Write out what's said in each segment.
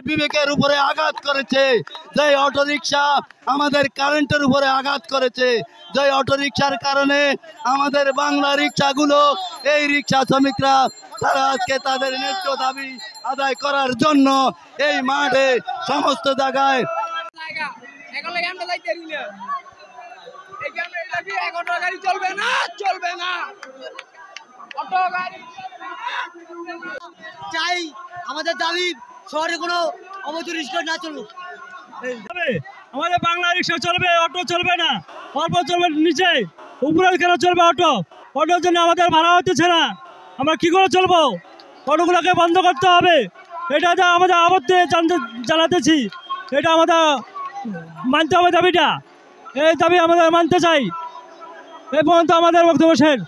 বিবেকের উপরে আঘাত করেছে, যে অটোরিকশা আমাদের কারেন্টের উপরে আঘাত করেছে, যে অটোরিকশার কারণে আমাদের বাংলা রিক্সাগুলো এই রিক্সা শ্রমিকরা তারা আজকে তাদের ন্যায্য দাবি আদায় করার জন্য এই মাঠে সমস্ত জায়গায় চাই আমাদের দাবি শহরে কোনো অবৈধ রিক্সা না চলুক। আমাদের বাংলা রিক্সা চলবে, অটো চলবে না। অল্প চলবে নিচে, উপরে কেন চলবে অটো? অটোর জন্য আমাদের ভাড়া হতেছে না, আমরা কি করে চলবো? অটোগুলোকে বন্ধ করতে হবে, এটা যা আমাদের আপত্তি জানাতেছি। এটা আমাদের মানতে হবে দাবিটা, এই দাবি আমাদের মানতে চাই। এই পর্যন্ত আমাদের বক্তব্য শেষ।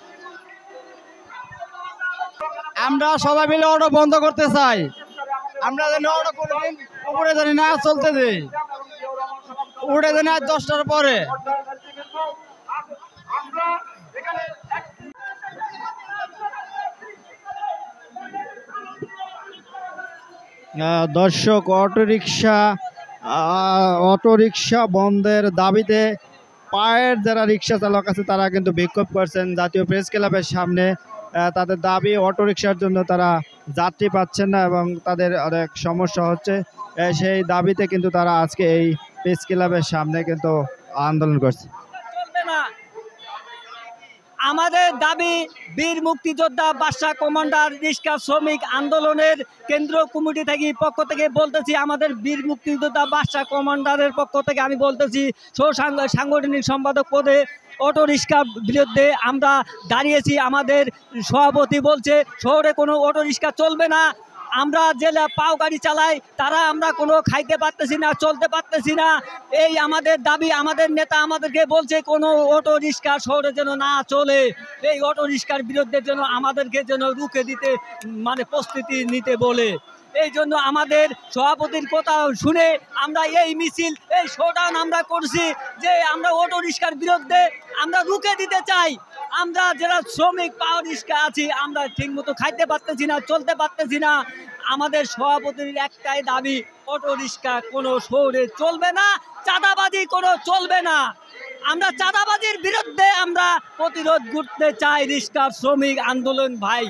আমরা সবাই মিলে অটো বন্ধ করতে চাই। আমরা যেন অটো কোনোদিন উপরে জানি না চলতে দিই, উঠে জানি আজ 10টার পরে। দর্শক, অটোরিকশা বন্ধের দাবিতে পায়ের যারা রিক্সা চালক আছে তারা কিন্তু বিক্ষোভ করছেন জাতীয় প্রেস ক্লাবের সামনে। তাদের দাবি অটোরিকশার জন্য তারা যাত্রী পাচ্ছেন না এবং তাদের অনেক সমস্যা হচ্ছে। সেই দাবিতে কিন্তু তারা আজকে এই প্রেস ক্লাবের সামনে কিন্তু আন্দোলন করছে। আমাদের দাবি বীর মুক্তিযোদ্ধা বাদশাহ কমান্ডার রিক্সা শ্রমিক আন্দোলনের কেন্দ্রীয় কমিটি থেকে পক্ষ থেকে বলতেছি, আমাদের বীর মুক্তিযোদ্ধা বাদশাহ কমান্ডারের পক্ষ থেকে আমি বলতেছি, সাংগঠনিক সম্পাদক পদে অটো রিক্সার বিরুদ্ধে আমরা দাঁড়িয়েছি। আমাদের সভাপতি বলছে শহরে কোনো অটো রিক্সা চলবে না। আমরা জেলা পাও গাড়ি চালাই, তারা আমরা কোনো খাইতে পারতেছি না, চলতে পারতেছি না। এই আমাদের দাবি। আমাদের নেতা আমাদেরকে বলছে কোনো অটো রিক্সা শহরে যেন না চলে। এই অটো রিক্সার বিরুদ্ধে যেন আমাদেরকে যেন রুখে দিতে প্রস্তুতি নিতে বলে। এই জন্য আমাদের সভাপতির কথা শুনে আমরা এই মিছিল, এই শোডাউন আমরা করছি যে আমরা অটো রিক্সার বিরুদ্ধে আমরা রুখে দিতে চাই। আমরা যারা শ্রমিক পাও রিক্সা আছি, আমরা ঠিকমতো খাইতে পারতেছি না, চলতে পারতেছি না। আমাদের সভাপতির একটাই দাবি, অটো রিক্সা কোনো শহরে চলবে না, চাঁদাবাজি কোনো চলবে না। আমরা চাঁদাবাজির বিরুদ্ধে আমরা প্রতিরোধ করতে চাই রিক্সা শ্রমিক আন্দোলন ভাই।